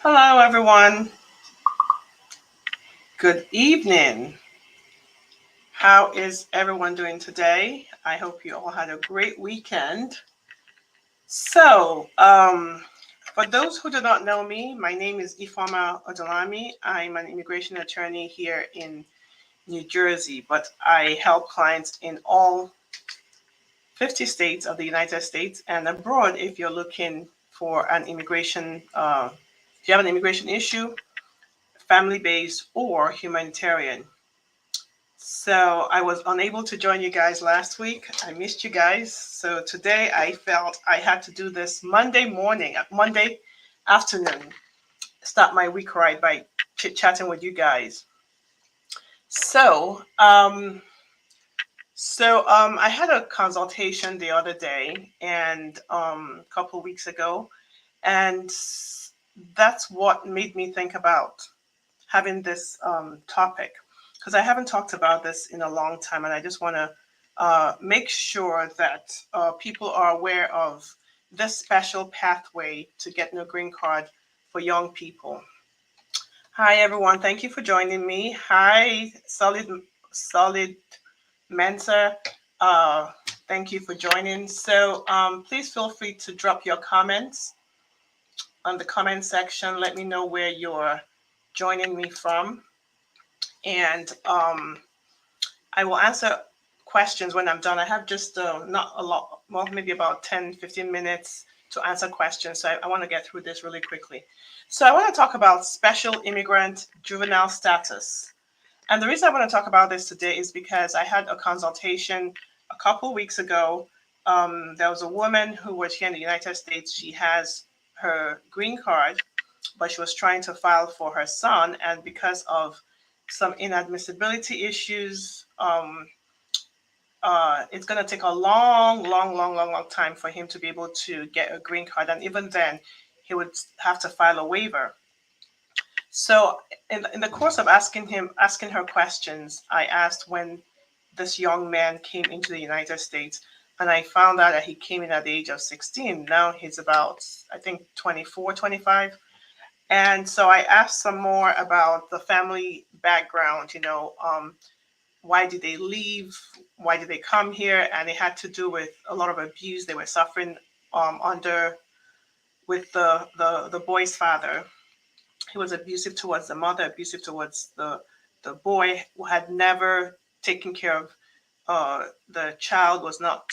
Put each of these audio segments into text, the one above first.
Hello, everyone. Good evening. How is everyone doing today? I hope you all had a great weekend. For those who do not know me, my name is Odunlami. I'm an immigration attorney here in New Jersey, but I help clients in all 50 states of the United States and abroad if you're looking for an if you have an immigration issue, family-based or humanitarian. So I was unable to join you guys last week. I missed you guys. So today I felt I had to do this Monday afternoon, start my week right by chit-chatting with you guys. So, I had a consultation the other day and a couple of weeks ago, and that's what made me think about having this topic, because I haven't talked about this in a long time, and I just want to make sure that people are aware of this special pathway to getting a green card for young people. Hi, everyone. Thank you for joining me. Hi, Solid Mensa. Thank you for joining. So please feel free to drop your comments on the comment section. Let me know where you're joining me from. And I will answer questions when I'm done. I have just not a lot, well, maybe about 10, 15 minutes to answer questions. So I want to get through this really quickly. So I want to talk about special immigrant juvenile status. And the reason I want to talk about this today is because I had a consultation a couple weeks ago. There was a woman who was here in the United States. She has her green card, but she was trying to file for her son. And because of some inadmissibility issues, it's going to take a long time for him to be able to get a green card. And even then, he would have to file a waiver. So in the course of asking her questions, I asked when this young man came into the United States, and I found out that he came in at the age of 16. Now he's about, I think, 24, 25. And so I asked some more about the family background, why did they leave? Why did they come here? And it had to do with a lot of abuse they were suffering under with the boy's father. He was abusive towards the mother, abusive towards the boy, who had never taken care of the child, was not,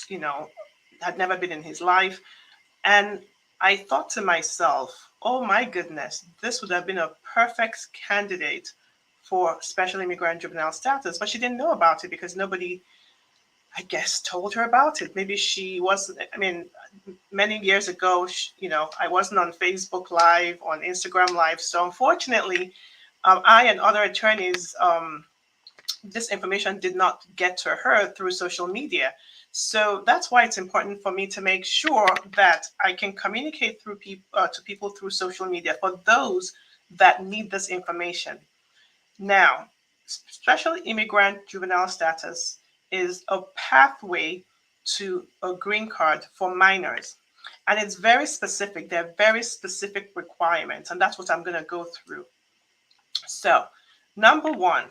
had never been in his life. And I thought to myself, oh my goodness, this would have been a perfect candidate for special immigrant juvenile status. But she didn't know about it because nobody, I guess, told her about it. Maybe she wasn't, many years ago, I wasn't on Facebook Live, on Instagram Live. So unfortunately, I and other attorneys, this information did not get to her through social media. So that's why it's important for me to make sure that I can communicate to people through social media for those that need this information. Now, special immigrant juvenile status is a pathway to a green card for minors. And it's very specific. There are very specific requirements, and that's what I'm going to go through. So, number one,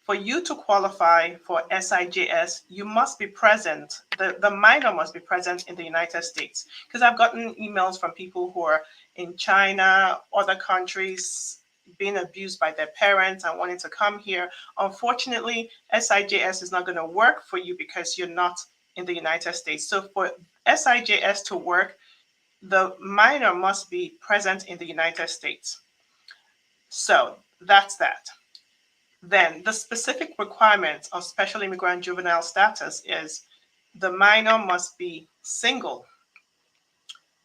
for you to qualify for SJIS, you must be present. The minor must be present in the United States. Because I've gotten emails from people who are in China, other countries, being abused by their parents and wanting to come here. Unfortunately, SJIS is not going to work for you because you're not in the United States. So for SJIS to work, the minor must be present in the United States. So that's that. Then the specific requirements of special immigrant juvenile status is the minor must be single,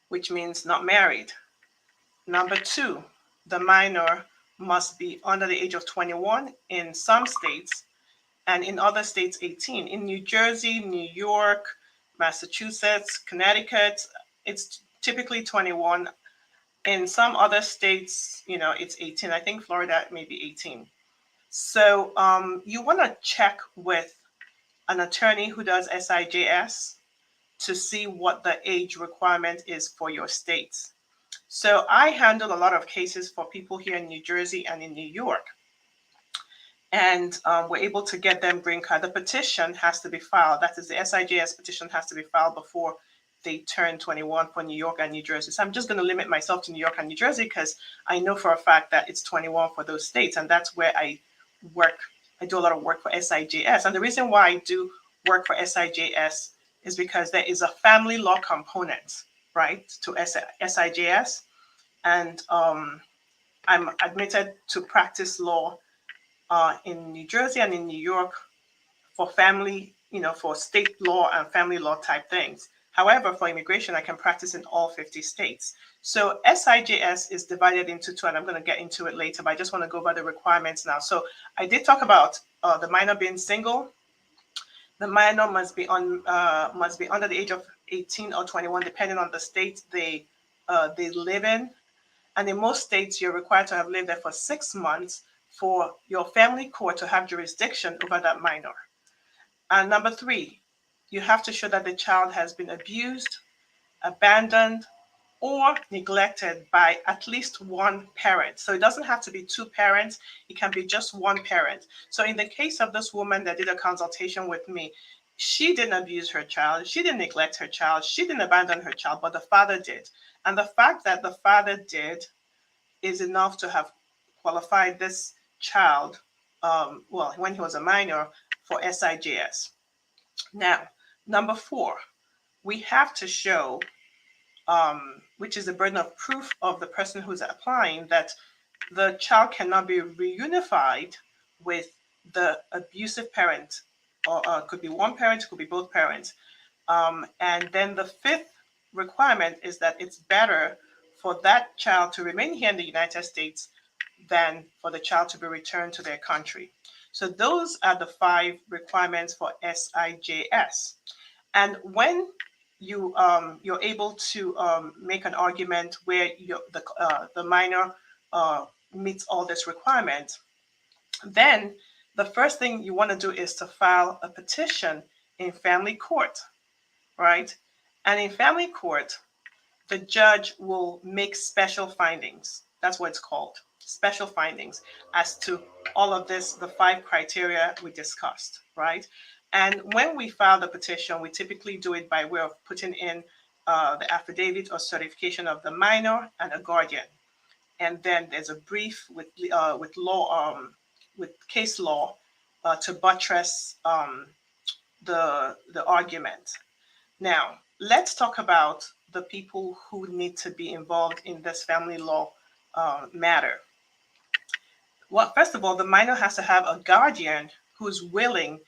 which means not married. Number two, the minor must be under the age of 21 in some states, and in other states 18. In New Jersey, New York, Massachusetts, Connecticut, it's typically 21. In some other states, it's 18. I think Florida may be 18. So you want to check with an attorney who does SJIS to see what the age requirement is for your states. So I handle a lot of cases for people here in New Jersey and in New York. And we're able to get them green card. The petition has to be filed. That is, the SJIS petition has to be filed before they turn 21 for New York and New Jersey. So I'm just going to limit myself to New York and New Jersey because I know for a fact that it's 21 for those states. And that's where I work. I do a lot of work for SJIS. And the reason why I do work for SJIS is because there is a family law component, right, to SJIS. And I'm admitted to practice law in New Jersey and in New York for family, for state law and family law type things. However, for immigration, I can practice in all 50 states. So SJIS is divided into two, and I'm going to get into it later, but I just want to go over the requirements now. So I did talk about the minor being single. The minor must be under the age of 18 or 21, depending on the state they live in. And in most states, you're required to have lived there for 6 months for your family court to have jurisdiction over that minor. And number 3, you have to show that the child has been abused, abandoned, or neglected by at least one parent. So it doesn't have to be 2 parents. It can be just one parent. So in the case of this woman that did a consultation with me, she didn't abuse her child. She didn't neglect her child. She didn't abandon her child, but the father did. And the fact that the father did is enough to have qualified this child, when he was a minor, for SJIS. Now, number 4, we have to show, which is the burden of proof of the person who's applying, that the child cannot be reunified with the abusive parent, or could be one parent, could be both parents. And then the 5th requirement is that it's better for that child to remain here in the United States than for the child to be returned to their country. So those are the 5 requirements for SJIS. And when you're able to make an argument where the minor meets all this requirement, then the first thing you want to do is to file a petition in family court, right? And in family court, the judge will make special findings. That's what it's called, special findings, as to all of this, the 5 criteria we discussed, right? And when we file the petition, we typically do it by way of putting in the affidavit or certification of the minor and a guardian. And then there's a brief with case law to buttress the argument. Now, let's talk about the people who need to be involved in this family law matter. Well, first of all, the minor has to have a guardian who's willing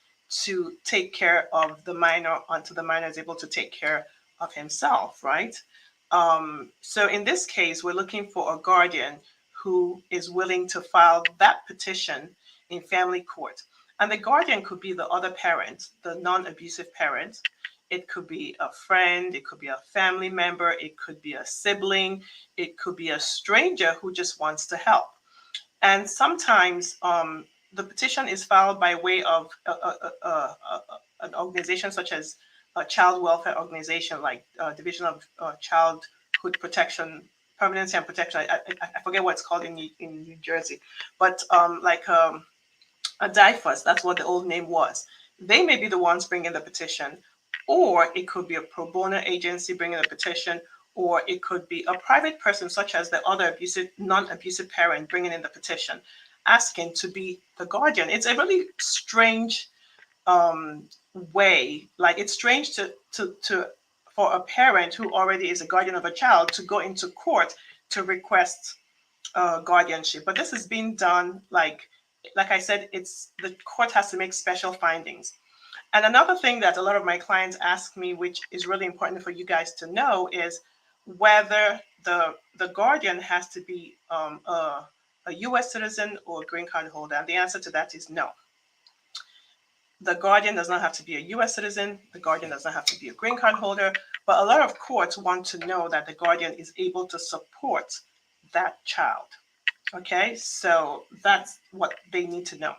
to take care of the minor until the minor is able to take care of himself, right? So in this case, we're looking for a guardian who is willing to file that petition in family court. And the guardian could be the other parent, the non-abusive parent. It could be a friend, it could be a family member, it could be a sibling, it could be a stranger who just wants to help. And sometimes the petition is filed by way of an organization such as a child welfare organization, like Division of Childhood Protection, Permanency and Protection. I forget what it's called in New Jersey, but like a DIFUS, that's what the old name was. They may be the ones bringing the petition, or it could be a pro bono agency bringing the petition, or it could be a private person such as the other non-abusive parent bringing in the petition, asking to be the guardian. It's a really strange way. Like, it's strange for a parent who already is a guardian of a child to go into court to request guardianship. But this is being done, like I said, the court has to make special findings. And another thing that a lot of my clients ask me, which is really important for you guys to know, is whether the guardian has to be a U.S. citizen or a green card holder. And the answer to that is no. The guardian does not have to be a U.S. citizen. The guardian does not have to be a green card holder. But a lot of courts want to know that the guardian is able to support that child. Okay, so that's what they need to know.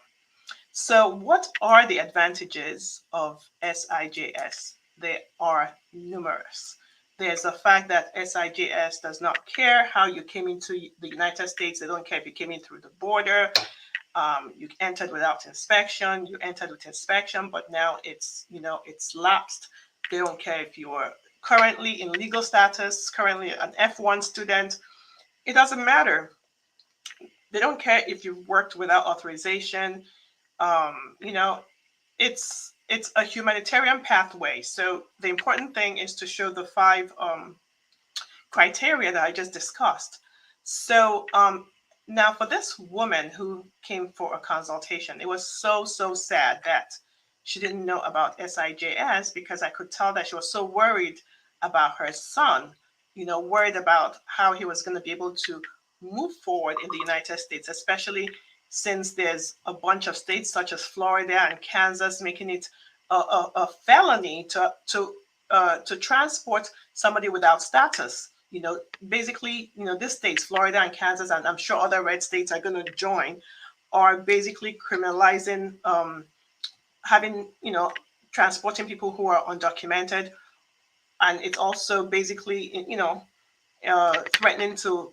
So what are the advantages of SJIS? They are numerous. There's the fact that SJIS does not care how you came into the United States. They don't care if you came in through the border. You entered without inspection. You entered with inspection, but now it's lapsed. They don't care if you are currently in legal status, currently an F1 student. It doesn't matter. They don't care if you've worked without authorization. You know, it's a humanitarian pathway. So the important thing is to show the five criteria that I just discussed. So now for this woman who came for a consultation, it was so sad that she didn't know about SJIS, because I could tell that she was so worried about her son, worried about how he was going to be able to move forward in the United States, especially since there's a bunch of states such as Florida and Kansas making it a felony to transport somebody without status. Basically, these states, Florida and Kansas, and I'm sure other red states are going to join, are basically criminalizing having, transporting people who are undocumented. And it's also basically, threatening to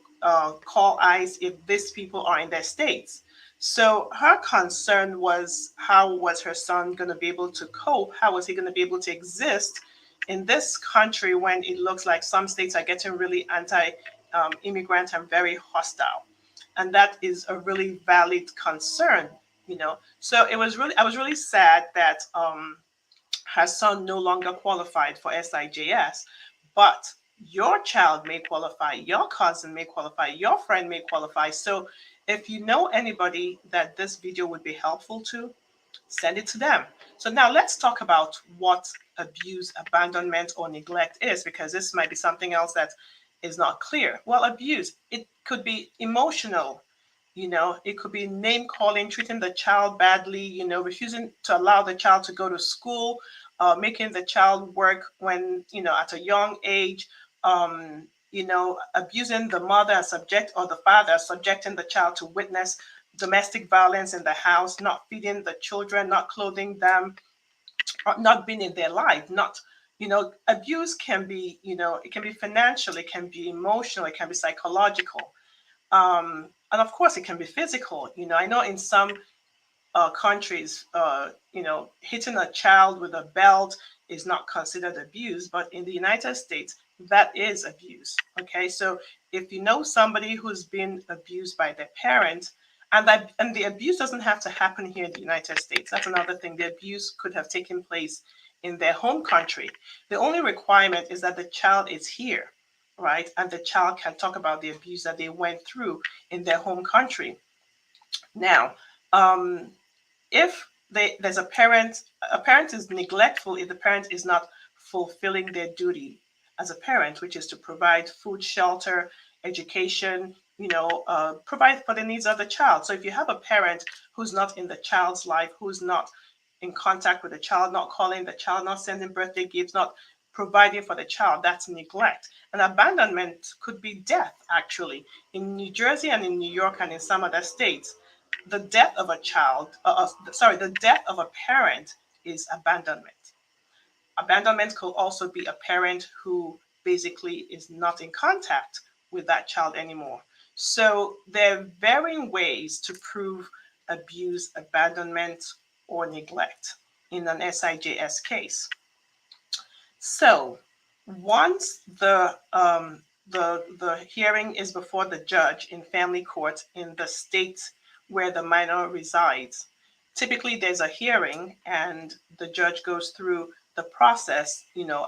call ICE if these people are in their states. So her concern was, how was her son going to be able to cope? How was he going to be able to exist in this country when it looks like some states are getting really anti-immigrant and very hostile? And that is a really valid concern, So I was really sad that her son no longer qualified for SJIS, but your child may qualify, your cousin may qualify, your friend may qualify. So if you know anybody that this video would be helpful to, send it to them. So now let's talk about what abuse, abandonment, or neglect is, because this might be something else that is not clear. Well, abuse, it could be emotional. It could be name calling, treating the child badly, refusing to allow the child to go to school, making the child work when, at a young age, abusing the mother or the father, subjecting the child to witness domestic violence in the house, not feeding the children, not clothing them, not being in their life, abuse can be, it can be financial, it can be emotional, it can be psychological. And of course, it can be physical. I know in some countries, hitting a child with a belt is not considered abuse, but in the United States, that is abuse. Okay, so if you know somebody who's been abused by their parents, and the abuse doesn't have to happen here in the United States. That's another thing. The abuse could have taken place in their home country. The only requirement is that the child is here, right? And the child can talk about the abuse that they went through in their home country. Now, if there's a parent is neglectful if the parent is not fulfilling their duty as a parent, which is to provide food, shelter, education, provide for the needs of the child. So if you have a parent who's not in the child's life, who's not in contact with the child, not calling the child, not sending birthday gifts, not providing for the child, that's neglect. And abandonment could be death, actually. In New Jersey and in New York and in some other states, the death of a the death of a parent is abandonment. Abandonment could also be a parent who basically is not in contact with that child anymore. So there are varying ways to prove abuse, abandonment, or neglect in an SJIS case. So once the hearing is before the judge in family court in the state where the minor resides, typically there's a hearing and the judge goes through the process,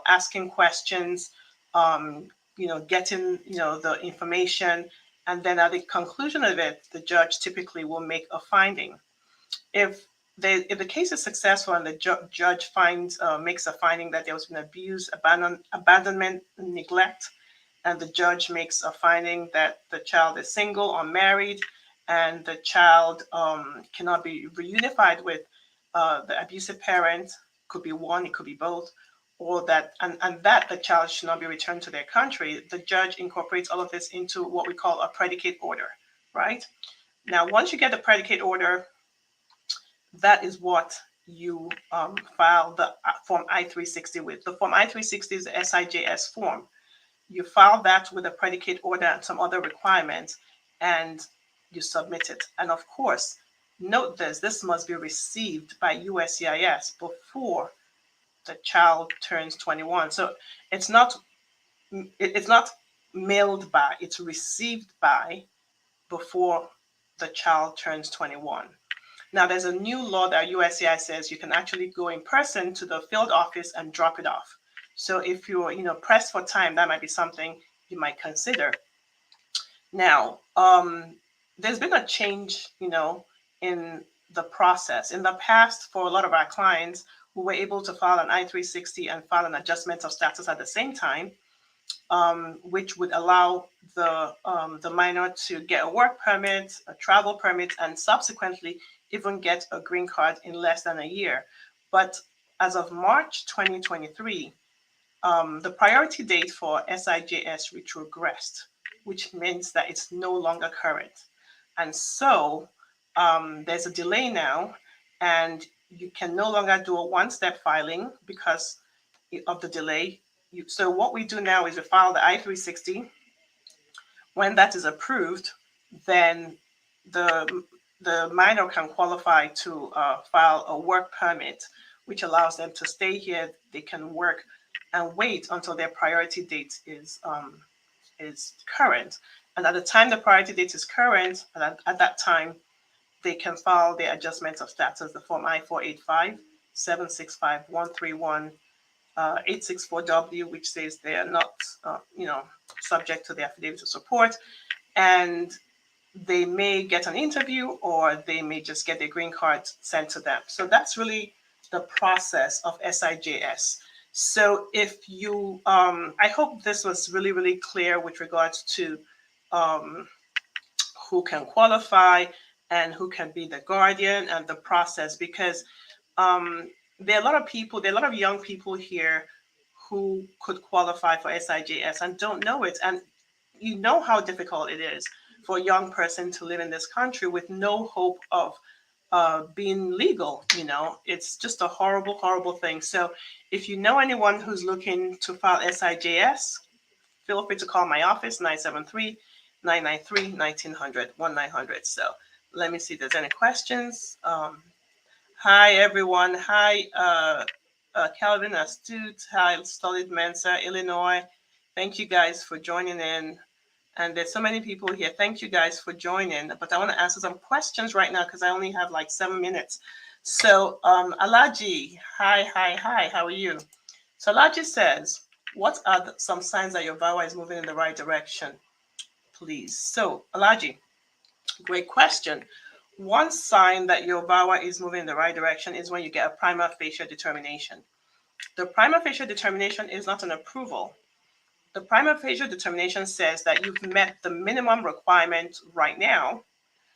asking questions, getting, the information. And then at the conclusion of it, the judge typically will make a finding. If the case is successful and the judge makes a finding that there was an abuse, abandonment, neglect, and the judge makes a finding that the child is single or married, and the child cannot be reunified with the abusive parent, could be one, it could be both, or that and that the child should not be returned to their country, the judge incorporates all of this into what we call a predicate order, right? Now, once you get the predicate order, that is what you file the Form I-360 with. The Form I-360 is the SJIS form. You file that with a predicate order and some other requirements, and you submit it. And of course, note this must be received by USCIS before the child turns 21. So it's not mailed by, it's received by before the child turns 21. Now, there's a new law that USCIS says you can actually go in person to the field office and drop it off. So if you're, pressed for time, that might be something you might consider. Now, there's been a change, in the process. In the past, for a lot of our clients, we were able to file an I-360 and file an adjustment of status at the same time, which would allow the minor to get a work permit, a travel permit, and subsequently even get a green card in less than a year. But as of March 2023, the priority date for SJIS retrogressed, which means that it's no longer current. And so there's a delay now, and you can no longer do a one-step filing because of the delay. So what we do now is we file the I-360. When that is approved, then the minor can qualify to file a work permit, which allows them to stay here. They can work and wait until their priority date is current. And at the time the priority date is current, at that time, they can file their adjustments of status, the form I-485, 765, 131, 864W, which says they are not, subject to the affidavit of support, and they may get an interview or they may just get their green card sent to them. So that's really the process of SJIS. So if you, I hope this was really, really clear with regards to who can qualify and who can be the guardian and the process, because there are a lot of people, there are a lot of young people here who could qualify for SJIS and don't know it. And you know how difficult it is for a young person to live in this country with no hope of being legal. It's just a horrible, horrible thing. So if you know anyone who's looking to file SJIS, feel free to call my office, 973-993-1900, 1900. So let me see if there's any questions. Hi, everyone. Hi, Calvin Astute. Hi, Solid Mensa, Illinois. Thank you guys for joining in. And there's so many people here. Thank you guys for joining. But I want to answer some questions right now because I only have like 7 minutes. So Alaji, hi. How are you? So Alaji says, what are some signs that your VAWA is moving in the right direction? Please. So Alaji, great question. One sign that your VAWA is moving in the right direction is when you get a prima facie determination. The prima facie determination is not an approval. The prima facie determination says that you've met the minimum requirement right now,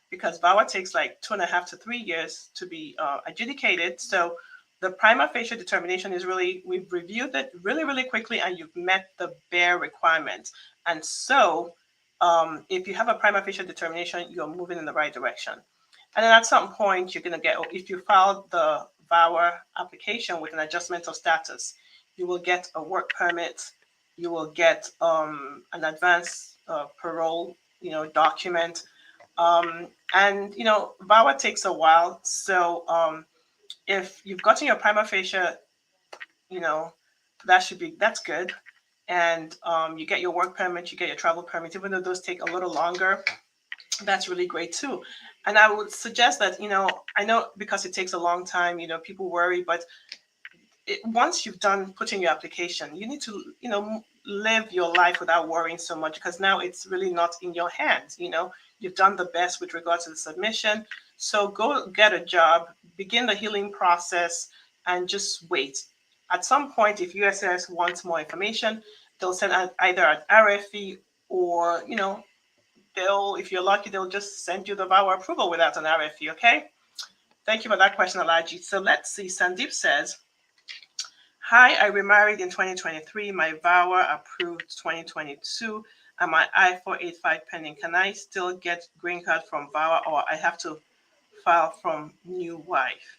because VAWA takes like 2.5 to 3 years to be adjudicated. So the prima facie determination is really, we've reviewed it really, really quickly and you've met the bare requirements. And so if you have a prima facie determination, you're moving in the right direction. And then at some point, you're going to get, if you file the VAWA application with an adjustment of status, you will get a work permit, you will get an advance parole, document. And, VAWA takes a while. So if you've gotten your prima facie, that's good. And you get your work permit, you get your travel permit, even though those take a little longer, that's really great too. And I would suggest that, I know because it takes a long time, people worry, but once you've done putting your application, you need to, live your life without worrying so much, because now it's really not in your hands. You've done the best with regard to the submission. So go get a job, begin the healing process, and just wait. At some point, if USCIS wants more information, they'll send either an RFE or, if you're lucky, they'll just send you the VAWA approval without an RFE, okay? Thank you for that question, Alaji. So let's see. Sandeep says, hi, I remarried in 2023. My VAWA approved 2022 and my I-485 pending. Can I still get green card from VAWA, or I have to file from new wife?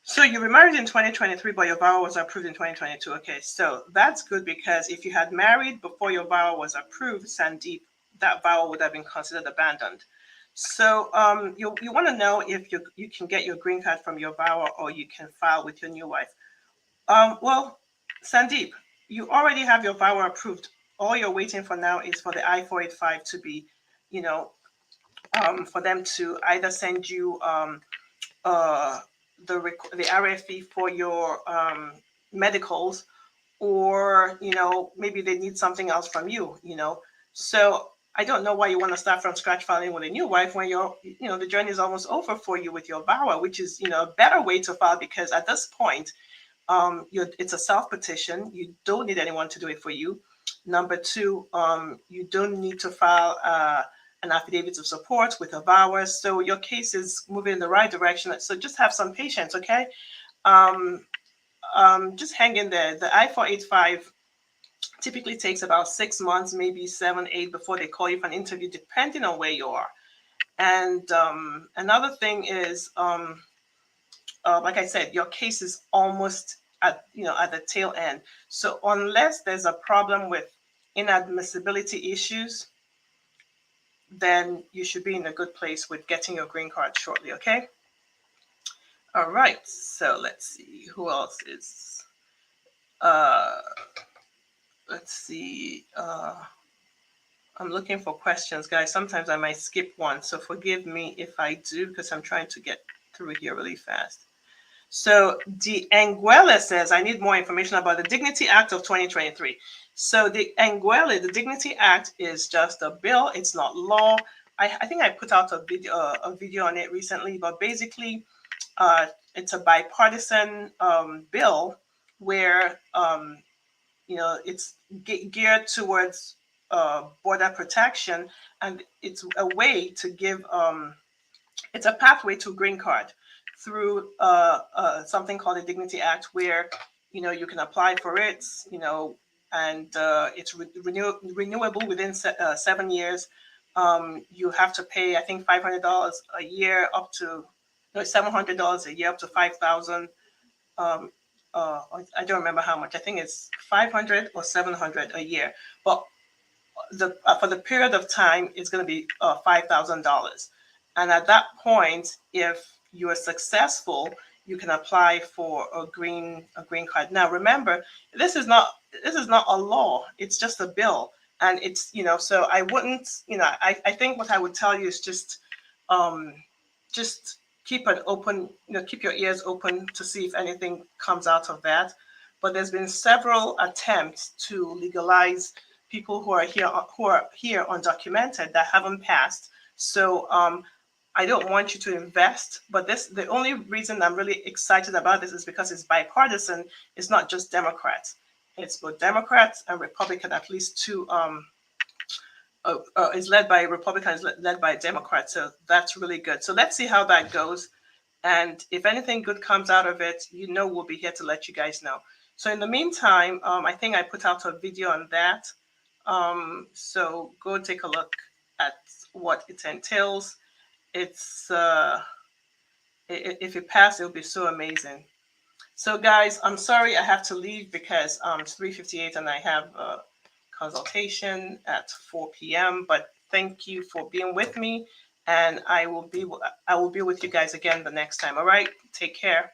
So you were married in 2023, but your VAWA was approved in 2022. Okay, so that's good, because if you had married before your VAWA was approved, Sandeep, that VAWA would have been considered abandoned. So you want to know if you can get your green card from your VAWA, or you can file with your new wife. Well, Sandeep, you already have your VAWA approved. All you're waiting for now is for the I-485 to be, you know, for them to either send you uh, the RFE for your medicals, or maybe they need something else from you. So I don't know why you want to start from scratch filing with a new wife when the journey is almost over for you with your VAWA, which is a better way to file, because at this point it's a self petition. You don't need anyone to do it for you. Number two, you don't need to file an affidavit of support with a VAWA. So your case is moving in the right direction. So just have some patience, okay? Just hang in there. The I-485 typically takes about 6 months, maybe 7, 8, before they call you for an interview, depending on where you are. And another thing is, like I said, your case is almost at the tail end. So unless there's a problem with inadmissibility issues, then you should be in a good place with getting your green card shortly, okay? All right, so let's see who else is. Let's see. I'm looking for questions, guys. Sometimes I might skip one, so forgive me if I do, because I'm trying to get through here really fast. So the Anguilla says, I need more information about the Dignity Act of 2023. So the Anguilla, the Dignity Act, is just a bill. It's not law. I think I put out a video on it recently, but basically it's a bipartisan bill where it's geared towards border protection, and it's a way to give it's a pathway to green card through something called the Dignity Act, where you can apply for it, and it's renewable within 7 years. You have to pay, I think, $500 a year up to $700 a year up to $5,000. I don't remember how much. I think it's $500 or $700 a year, but for the period of time, it's going to be $5,000. And at that point, if you are successful, you can apply for a green card. Now, remember, this is not a law. It's just a bill, and it's So I wouldn't. I think what I would tell you is just keep an open. Keep your ears open to see if anything comes out of that. But there's been several attempts to legalize people who are here undocumented that haven't passed. So I don't want you to invest, but the only reason I'm really excited about this is because it's bipartisan. It's not just Democrats. It's both Democrats and Republicans. At least two. Is led by Republicans, led by Democrats. So that's really good. So let's see how that goes. And if anything good comes out of it, we'll be here to let you guys know. So in the meantime, I think I put out a video on that. So go take a look at what it entails. It's if it passes, it'll be so amazing. So guys, I'm sorry I have to leave because it's 3:58 and I have a consultation at 4 p.m. But thank you for being with me, and I will be with you guys again the next time. All right, take care.